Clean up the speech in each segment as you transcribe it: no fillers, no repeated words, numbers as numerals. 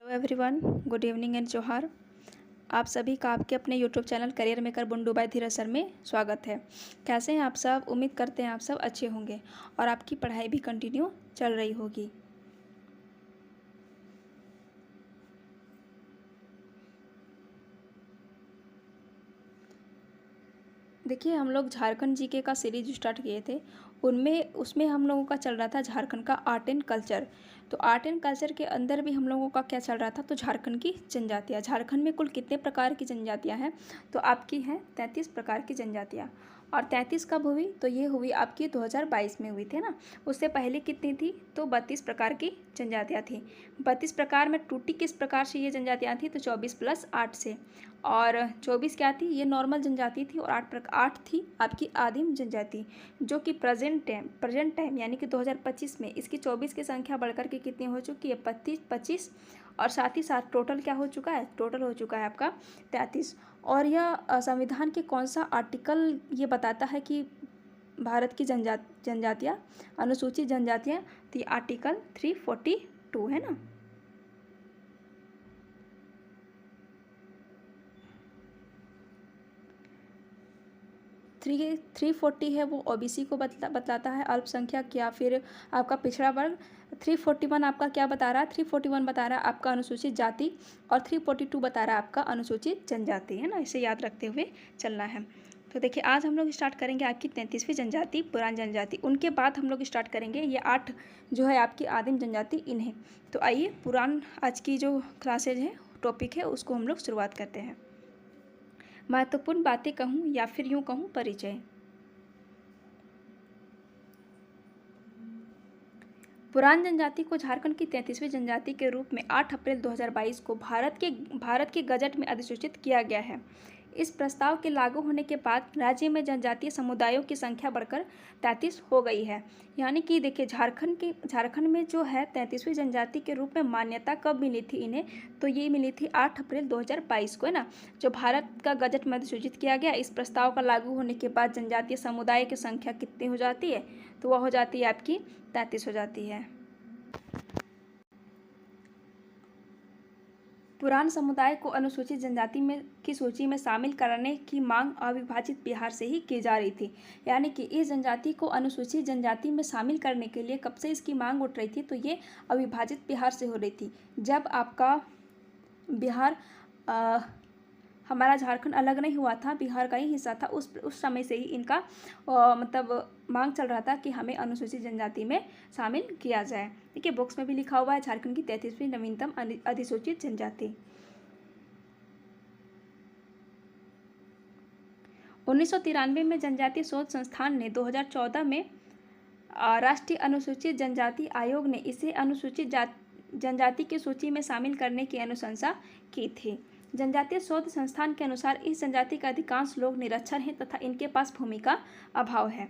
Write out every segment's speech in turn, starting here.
Hello everyone, good evening and जोहार। आप सभी का आपके अपने YouTube channel career maker Bundu by Dheeraj sir में स्वागत है। कैसे हैं आप सब? उम्मीद करते हैं आप सब अच्छे होंगे और आपकी पढ़ाई भी कंटिन्यू चल रही होगी। देखिए, हम लोग झारखंड जीके का सीरीज स्टार्ट किए थे। उसमें हम लोगों का चल रहा था झारखंड का आर्ट एंड कल्चर। तो आर्ट एंड कल्चर के अंदर भी हम लोगों का क्या चल रहा था, तो झारखंड की जनजातियाँ। झारखंड में कुल कितने प्रकार की जनजातियाँ हैं? तो आपकी हैं 33 प्रकार की जनजातियाँ। और 33 कब हुई? तो ये हुई आपकी 2022 में हुई थी ना। उससे पहले कितनी थी? तो 32 प्रकार की जनजातियाँ थी। 32 प्रकार में टूटी किस प्रकार से ये जनजातियाँ थी? तो 24 + 8 से। और 24 क्या थी? ये नॉर्मल जनजाति थी। और 8 थी आपकी आदिम जनजाति, जो कि प्रेजेंट टाइम यानी कि 2025 में इसकी 24 की संख्या बढ़कर के कितनी हो चुकी है? 25 और साथ ही साथ टोटल क्या हो चुका है? टोटल हो चुका है आपका 33। और यह संविधान के कौन सा आर्टिकल ये बताता है कि भारत की जनजातियाँ अनुसूचित जनजातियाँ? तो ये आर्टिकल 342 है ना। 340 है वो ओबीसी को बतलाता है, अल्पसंख्यक या फिर आपका पिछड़ा वर्ग। 341 आपका क्या बता रहा है? 341 बता रहा है आपका अनुसूचित जाति। और 342 बता रहा है आपका अनुसूचित जनजाति, है ना। इसे याद रखते हुए चलना है। तो देखिए, आज हम लोग स्टार्ट करेंगे आपकी 33वीं जनजाति, पुरान जनजाति। उनके बाद हम लोग स्टार्ट करेंगे ये 8 जो है आपकी आदिम जनजाति, इन्हें। तो आइए, पुरान आज की जो क्लासेज है, टॉपिक है, उसको हम लोग शुरुआत करते हैं। महत्वपूर्ण बातें कहूँ या फिर यूँ कहूँ परिचय। पुरान जनजाति को झारखंड की 33वीं जनजाति के रूप में 8 अप्रैल 2022 को भारत के गजट में अधिसूचित किया गया है। इस प्रस्ताव के लागू होने के बाद राज्य में जनजातीय समुदायों की संख्या बढ़कर 33 हो गई है। यानी कि देखिए, झारखंड में जो है 33वीं जनजाति के रूप में मान्यता कब मिली थी इन्हें? तो ये मिली थी 8 अप्रैल 2022 को, है ना। जो भारत का गजट में अधिसूचित किया गया, इस प्रस्ताव का लागू होने के बाद जनजातीय समुदाय की संख्या कितनी हो जाती है? तो वह हो जाती है आपकी 33 हो जाती है। पुरान समुदाय को अनुसूचित जनजाति में की सूची में शामिल करने की मांग अविभाजित बिहार से ही की जा रही थी। यानी कि इस जनजाति को अनुसूचित जनजाति में शामिल करने के लिए कब से इसकी मांग उठ रही थी? तो ये अविभाजित बिहार से हो रही थी। जब आपका बिहार हमारा झारखंड अलग नहीं हुआ था, बिहार का ही हिस्सा था, उस समय से ही इनका मतलब मांग चल रहा था कि हमें अनुसूचित जनजाति में शामिल किया जाए। देखिए, बॉक्स में भी लिखा हुआ है झारखंड की 33वीं नवीनतम अधिसूचित जनजाति। 1993 में जनजातीय शोध संस्थान ने 2014 में राष्ट्रीय अनुसूचित जनजाति आयोग ने इसे अनुसूचित जनजाति की सूची में शामिल करने की अनुशंसा की थी। जनजातीय शोध संस्थान के अनुसार इस जनजाति का अधिकांश लोग निरक्षर हैं तथा इनके पास भूमि का अभाव है।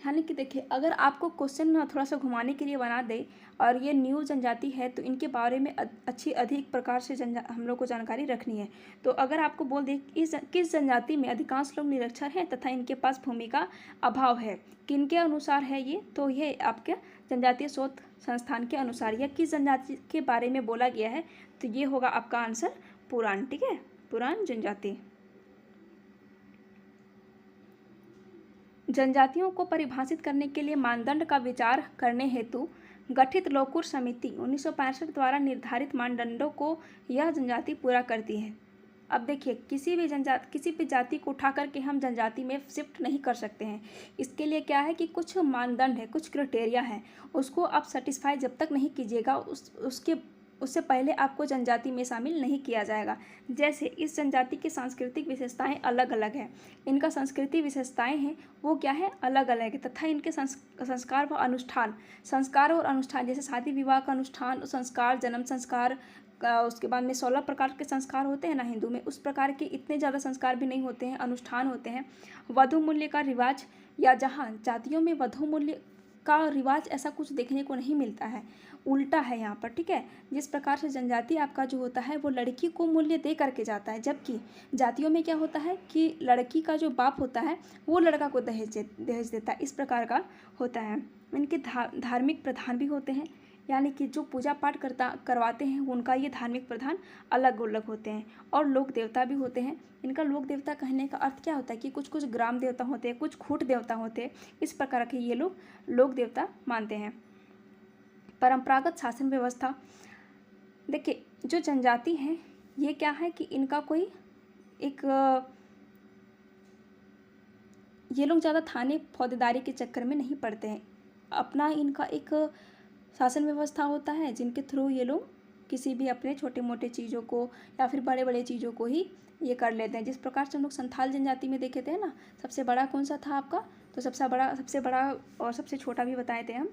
यानी कि देखिए, अगर आपको क्वेश्चन थोड़ा सा घुमाने के लिए बना दे और ये न्यू जनजाति है, तो इनके बारे में अधिक प्रकार से हम लोग को जानकारी रखनी है। तो अगर आपको बोल दे किस जनजाति में अधिकांश लोग निरक्षर हैं तथा इनके पास भूमि का अभाव है, किनके अनुसार है ये? तो ये आपके जनजातीय शोध संस्थान के अनुसार यह किस जनजाति के बारे में बोला गया है? तो ये होगा आपका आंसर पुरान। ठीक है, पुरान जनजाति। जनजातियों को परिभाषित करने के लिए मानदंड का विचार करने हेतु गठित लोकुर समिति 1965 द्वारा निर्धारित मानदंडों को यह जनजाति पूरा करती है। अब देखिए, किसी भी जाति को उठा करके हम जनजाति में शिफ्ट नहीं कर सकते हैं। इसके लिए क्या है कि कुछ मानदंड है, कुछ क्राइटेरिया है, उसको आप सेटिस्फाई जब तक नहीं कीजिएगा उससे पहले आपको जनजाति में शामिल नहीं किया जाएगा। जैसे इस जनजाति की सांस्कृतिक विशेषताएं अलग अलग हैं, इनका संस्कृति विशेषताएं हैं वो क्या है? अलग अलग है। तथा इनके संस्कार और अनुष्ठान जैसे शादी विवाह का अनुष्ठान, संस्कार, जन्म संस्कार, उसके बाद में 16 प्रकार के संस्कार होते हैं ना हिंदू में, उस प्रकार के इतने ज़्यादा संस्कार भी नहीं होते हैं, अनुष्ठान होते हैं। वधू मूल्य का रिवाज, या जहाँ जातियों में वधू मूल्य का रिवाज ऐसा कुछ देखने को नहीं मिलता है, उल्टा है यहाँ पर। ठीक है, जिस प्रकार से जनजाति आपका जो होता है वो लड़की को मूल्य दे करके जाता है, जबकि जातियों में क्या होता है कि लड़की का जो बाप होता है वो लड़का को दहेज देता है। इस प्रकार का होता है। इनके धार्मिक प्रधान भी होते हैं। यानी कि जो पूजा पाठ करवाते हैं उनका ये धार्मिक प्रधान अलग अलग होते हैं। और लोक देवता भी होते हैं। इनका लोक देवता कहने का अर्थ क्या होता है कि कुछ कुछ ग्राम देवता होते हैं, कुछ खूट देवता होते हैं, इस प्रकार के ये लोग लोक देवता मानते हैं। परंपरागत शासन व्यवस्था, देखिए जो जनजाति है ये क्या है कि इनका कोई एक ये लोग ज़्यादा थाने फौजदारी के चक्कर में नहीं पड़ते हैं। अपना इनका एक शासन व्यवस्था होता है जिनके थ्रू ये लोग किसी भी अपने छोटे मोटे चीज़ों को या फिर बड़े बड़े चीज़ों को ही ये कर लेते हैं। जिस प्रकार से हम लोग संथाल जनजाति में देखे थे ना, सबसे बड़ा कौन सा था आपका, तो सबसे बड़ा और सबसे छोटा भी बताए थे हम,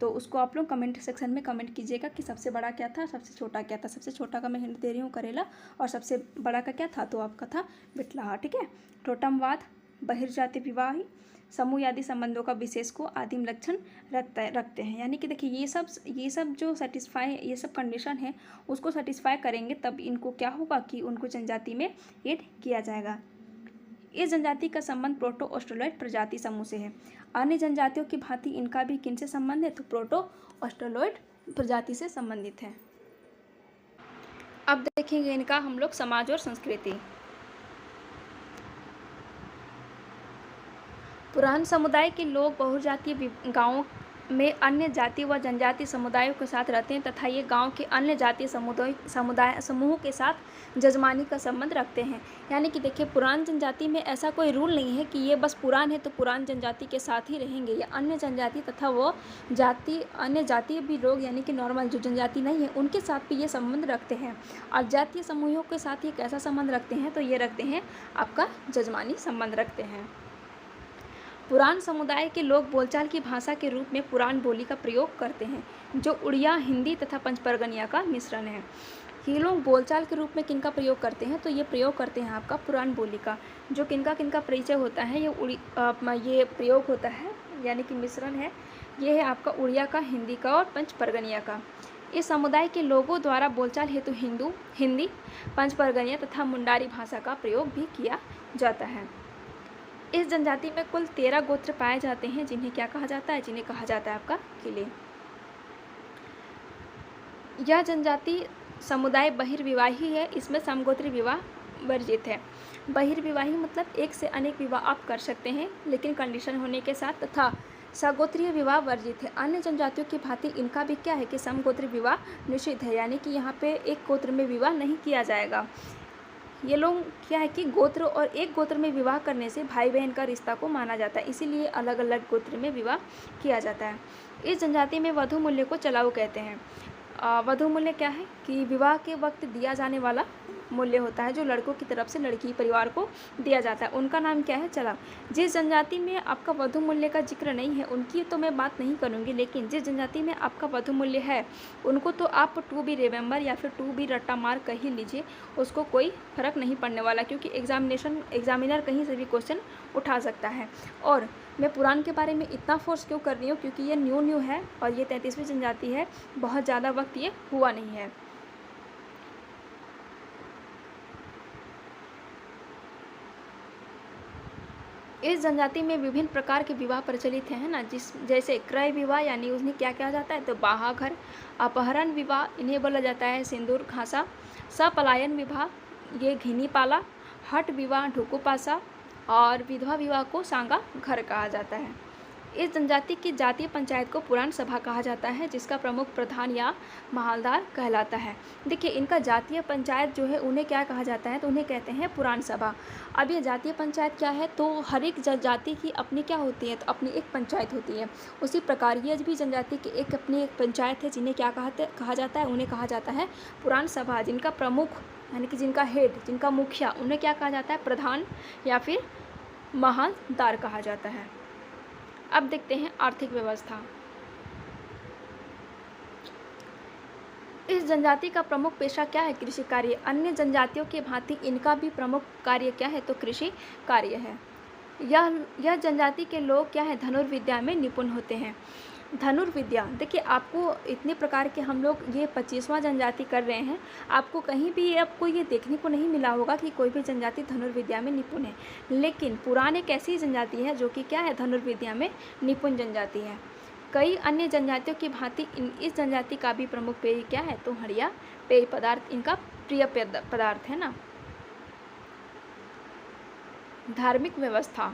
तो उसको आप लोग कमेंट सेक्शन में कमेंट कीजिएगा कि सबसे बड़ा क्या था, सबसे छोटा क्या था। सबसे छोटा का मैं हिंट दे रही हूँ करेला, और सबसे बड़ा का क्या था, तो आपका था बिटलाहा। ठीक है। टोटमवाद, बहिर्जाति विवाह समूह आदि संबंधों का विशेष को आदिम लक्षण रखते हैं। यानी कि देखिए ये सब जो सेटिस्फाई, ये सब कंडीशन है उसको सेटिस्फाई करेंगे तब इनको क्या होगा कि उनको जनजाति में ऐड किया जाएगा। इस जनजाति का संबंध प्रोटो ऑस्ट्रेलॉइड प्रजाति समूह से है। अन्य जनजातियों की भांति इनका भी किनसे संबंध है, तो प्रोटो ऑस्ट्रेलॉइड प्रजाति से संबंधित है। अब देखेंगे इनका हम लोग समाज और संस्कृति। पुरान समुदाय के लोग बहुजातीय गांवों में अन्य जाति व जनजाति समुदायों के साथ रहते हैं तथा ये गांव के अन्य जातीय समूहों के साथ जजमानी का संबंध रखते हैं। यानी कि देखिए पुरान जनजाति में ऐसा कोई रूल नहीं है कि ये बस पुरान है तो पुरान जनजाति के साथ ही रहेंगे। ये अन्य जनजाति तथा वो अन्य जातीय भी लोग यानी कि नॉर्मल जो जनजाति नहीं है उनके साथ भी ये संबंध रखते हैं। और जातीय समूहों के साथ ये कैसा संबंध रखते हैं, तो ये रखते हैं आपका जजमानी संबंध रखते हैं। पुरान समुदाय के लोग बोलचाल की भाषा के रूप में पुरान बोली का प्रयोग करते हैं जो उड़िया, हिंदी तथा पंचपरगनिया का मिश्रण है। ये लोग बोलचाल के रूप में किनका प्रयोग करते हैं, तो ये प्रयोग करते हैं आपका पुरान बोली का। जो किनका किनका परिचय होता है, ये प्रयोग होता है यानी कि मिश्रण है, ये है आपका उड़िया का, हिंदी का और पंचपरगनिया का। इस समुदाय के लोगों द्वारा बोलचाल हेतु हिंदी, पंचपरगनिया तथा मुंडारी भाषा का प्रयोग भी किया जाता है। इस जनजाति में कुल 13 गोत्र पाए जाते हैं जिन्हें क्या कहा जाता है, जिन्हें कहा जाता है आपका किले। यह जनजाति समुदाय बहिर्विवाही है, इसमें समगोत्री विवाह वर्जित है। बहिर्विवाही मतलब एक से अनेक विवाह आप कर सकते हैं लेकिन कंडीशन होने के साथ, तथा सगोत्रीय विवाह वर्जित है। अन्य जनजातियों की भांति इनका भी क्या है कि समगोत्री विवाह निषिद्ध है, यानी कि यहाँ पे एक गोत्र में विवाह नहीं किया जाएगा। ये लोग क्या है कि गोत्र और एक गोत्र में विवाह करने से भाई बहन का रिश्ता को माना जाता है, इसीलिए अलग अलग गोत्र में विवाह किया जाता है। इस जनजाति में वधू मूल्य को चलाऊ कहते हैं। वधू मूल्य क्या है कि विवाह के वक्त दिया जाने वाला मूल्य होता है जो लड़कों की तरफ से लड़की परिवार को दिया जाता है, उनका नाम क्या है, चलाऊ। जिस जनजाति में आपका वधू मूल्य का जिक्र नहीं है उनकी तो मैं बात नहीं करूँगी, लेकिन जिस जनजाति में आपका वधू मूल्य है उनको तो आप टू बी रिमेंबर या फिर टू बी रट्टा मार कह ही लीजिए, उसको कोई फर्क नहीं पड़ने वाला, क्योंकि एग्जामिनर कहीं से भी क्वेश्चन उठा सकता है। और मैं पुराण के बारे में इतना फोर्स क्यों कर रही हूँ, क्योंकि ये न्यू है और ये 33वीं जनजाति है, बहुत ज़्यादा वक्त ये हुआ नहीं है। इस जनजाति में विभिन्न प्रकार के विवाह प्रचलित हैं ना, जैसे क्रय विवाह यानी उसमें क्या कहा जाता है, तो बाहाघर, अपहरण विवाह इन्हें बोला जाता है सिंदूर खासा, सपलायन विवाह ये घिनी पाला, हट विवाह ढुकुपासा और विधवा विवाह को सांगा घर कहा जाता है। इस जनजाति की जातीय पंचायत को पुराण सभा कहा जाता है जिसका प्रमुख प्रधान या महालदार कहलाता है। देखिए इनका जातीय पंचायत जो है उन्हें क्या कहा जाता है, तो उन्हें कहते हैं पुराण सभा। अब ये जातीय पंचायत क्या है, तो हर एक जाति की अपनी क्या होती है, तो अपनी एक पंचायत होती है। उसी प्रकार ये भी जनजाति की अपनी एक पंचायत है जिन्हें क्या कहा जाता है, उन्हें कहा जाता है पुराण सभा। जिनका प्रमुख यानी कि जिनका हेड, जिनका मुखिया, उन्हें क्या कहा जाता है, प्रधान या फिर महालदार कहा जाता है। अब देखते हैं आर्थिक व्यवस्था। इस जनजाति का प्रमुख पेशा क्या है, कृषि कार्य। अन्य जनजातियों के भांति इनका भी प्रमुख कार्य क्या है, तो कृषि कार्य है। यह जनजाति के लोग क्या है, धनुर्विद्या में निपुण होते हैं। धनुर्विद्या देखिए आपको इतने प्रकार के हम लोग ये 25वां जनजाति कर रहे हैं, आपको कहीं भी आपको ये देखने को नहीं मिला होगा कि कोई भी जनजाति धनुर्विद्या में निपुण है। लेकिन पुराण एक ऐसी जनजाति है जो कि क्या है, धनुर्विद्या में निपुण जनजाति है। कई अन्य जनजातियों की भांति इस जनजाति का भी प्रमुख पेय क्या है, तो हड़िया पेय पदार्थ इनका प्रिय पदार्थ है ना। धार्मिक व्यवस्था,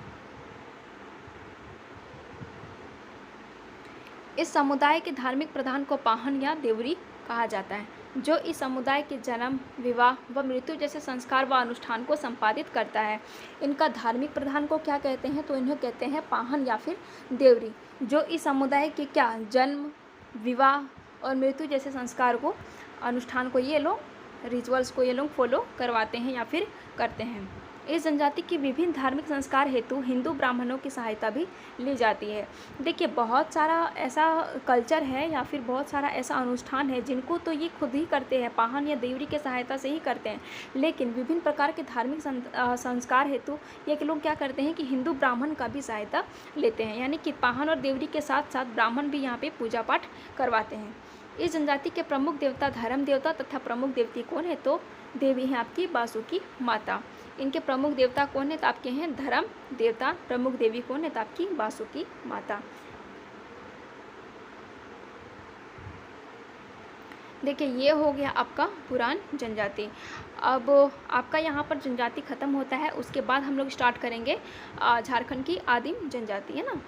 इस समुदाय के धार्मिक प्रधान को पाहन या देवरी कहा जाता है, जो इस समुदाय के जन्म, विवाह व मृत्यु जैसे संस्कार व अनुष्ठान को संपादित करता है। इनका धार्मिक प्रधान को क्या कहते हैं, तो इन्हें कहते हैं पाहन या फिर देवरी, जो इस समुदाय के क्या जन्म, विवाह और मृत्यु जैसे संस्कार को, अनुष्ठान को ये लोग, रिचुअल्स को ये लोग फॉलो करवाते हैं या फिर करते हैं। इस जनजाति की विभिन्न धार्मिक संस्कार हेतु हिंदू ब्राह्मणों की सहायता भी ली जाती है। देखिए बहुत सारा ऐसा कल्चर है या फिर बहुत सारा ऐसा अनुष्ठान है जिनको तो ये खुद ही करते हैं, पाहन या देवरी के सहायता से ही करते हैं, लेकिन विभिन्न प्रकार के धार्मिक संस्कार हेतु ये लोग क्या करते हैं कि हिंदू ब्राह्मण का भी सहायता लेते हैं, यानी कि पाहन और देवरी के साथ साथ ब्राह्मण भी यहाँ पे पूजा पाठ करवाते हैं। इस जनजाति के प्रमुख देवता धर्म देवता तथा प्रमुख देवती कौन है, तो देवी हैं आपकी बासुकी माता। इनके प्रमुख देवता कौन है, तो आपके हैं धर्म देवता। प्रमुख देवी कौन है, तो आपकी बासुकी माता। देखिए ये हो गया आपका पुरान जनजाति। अब आपका यहाँ पर जनजाति खत्म होता है, उसके बाद हम लोग स्टार्ट करेंगे झारखंड की आदिम जनजाति, है ना।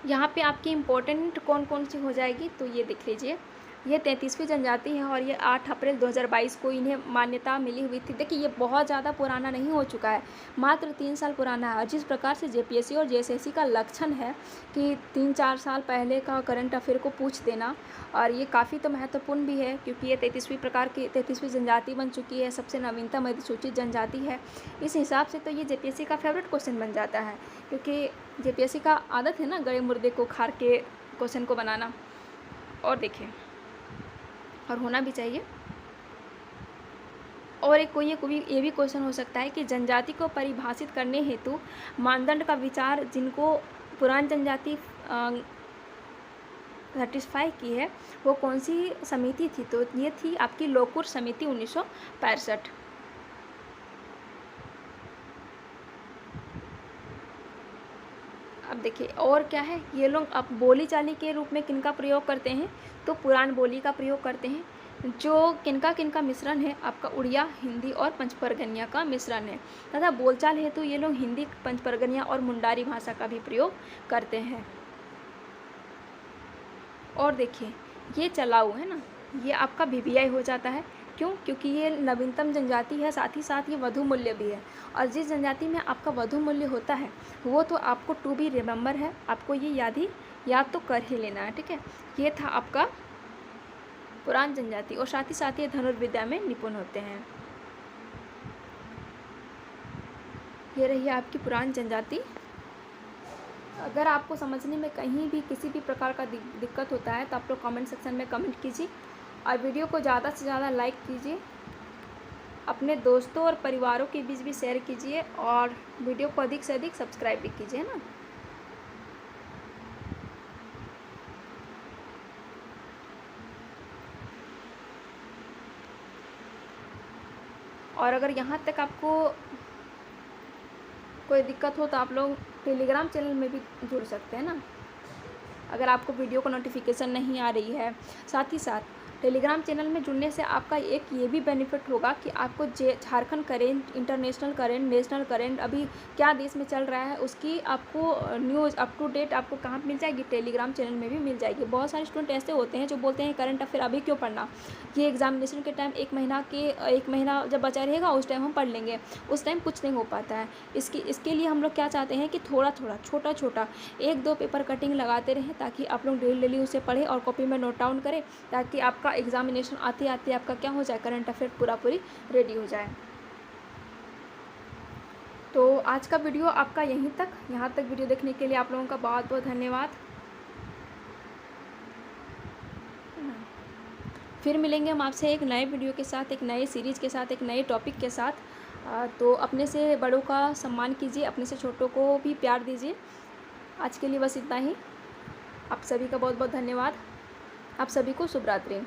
यहाँ पे आपकी इम्पोर्टेंट कौन कौन सी हो जाएगी, तो ये देख लीजिए। ये 33वीं जनजाति है और ये 8 अप्रैल 2022 को इन्हें मान्यता मिली हुई थी। देखिए ये बहुत ज़्यादा पुराना नहीं हो चुका है, मात्र 3 साल पुराना है। और जिस प्रकार से जेपीएससी और जेएसएससी का लक्षण है कि 3-4 साल पहले का करंट अफेयर को पूछ देना, और ये काफ़ी तो महत्वपूर्ण भी है क्योंकि ये 33वीं जनजाति बन चुकी है, सबसे नवीनतम अधिसूचित जनजाति है। इस हिसाब से तो ये जेपीएससी का फेवरेट क्वेश्चन बन जाता है, क्योंकि जेपीएससी का आदत है ना गए मुर्दे को खार के क्वेश्चन को बनाना। और देखिए, और होना भी चाहिए। और एक कोई ये भी क्वेश्चन हो सकता है कि जनजाति को परिभाषित करने हेतु मानदंड का विचार जिनको पुरान जनजाति सेटिस्फाई की है वो कौन सी समिति थी, तो ये थी आपकी लोकुर समिति 1965। अब देखिए और क्या है, ये लोग अब बोली चाली के रूप में किनका प्रयोग करते हैं, तो पुरान बोली का प्रयोग करते हैं, जो किनका मिश्रण है आपका उड़िया, हिंदी और पंचपरगनिया का मिश्रण है। तथा बोलचाल हेतु ये लोग हिंदी, पंचपरगनिया और मुंडारी भाषा का भी प्रयोग करते हैं। और देखिए ये चलाऊ है ना, ये आपका वीवीआई हो जाता है। क्यों? क्योंकि ये नवीनतम जनजाति है, साथ ही साथ ये वधु मूल्य भी है। और जिस जनजाति में आपका वधु मूल्य होता है वो तो आपको टू बी रिमेंबर है, आपको ये याद तो कर ही लेना है, ठीक है। ये था आपका पुरान जनजाति, और साथ ही साथ ये धनुर्विद्या में निपुण होते हैं। ये रही आपकी पुरान जनजाति। अगर आपको समझने में कहीं भी किसी भी प्रकार का दिक्कत होता है तो आप लोग कमेंट सेक्शन में कमेंट कीजिए, और वीडियो को ज़्यादा से ज़्यादा लाइक कीजिए, अपने दोस्तों और परिवारों के बीच भी शेयर कीजिए, और वीडियो को अधिक से अधिक सब्सक्राइब भी कीजिए ना। और अगर यहाँ तक आपको कोई दिक्कत हो तो आप लोग टेलीग्राम चैनल में भी जुड़ सकते हैं ना, अगर आपको वीडियो को नोटिफिकेशन नहीं आ रही है। साथ ही साथ टेलीग्राम चैनल में जुड़ने से आपका एक ये भी बेनिफिट होगा कि आपको Jharkhand current, international current, national current, अभी क्या देश में चल रहा है उसकी आपको न्यूज़ अप टू डेट आपको कहाँ मिल जाएगी, टेलीग्राम चैनल में भी मिल जाएगी। बहुत सारे स्टूडेंट ऐसे होते हैं जो बोलते हैं करंट अफेयर अभी क्यों पढ़ना, ये एग्जामिनेशन के टाइम एक महीना जब बचा रहेगा उस टाइम हम पढ़ लेंगे, उस टाइम कुछ नहीं हो पाता है। इसके लिए हम लोग क्या चाहते हैं कि थोड़ा छोटा 1-2 पेपर कटिंग लगाते रहें, ताकि आप लोग डेली उसे पढ़ें और कॉपी में नोट डाउन करें, ताकि आपका एग्जामिनेशन आते आते आपका क्या हो जाए, करंट अफेयर पूरी रेडी हो जाए। तो आज का वीडियो आपका यहाँ तक वीडियो देखने के लिए आप लोगों का बहुत बहुत धन्यवाद। फिर मिलेंगे हम आपसे एक नए वीडियो के साथ, एक नए सीरीज़ के साथ, एक नए टॉपिक के साथ। तो अपने से बड़ों का सम्मान कीजिए, अपने से छोटों को भी प्यार दीजिए। आज के लिए बस इतना ही। आप सभी का बहुत बहुत धन्यवाद। आप सभी को शुभ रात्रि।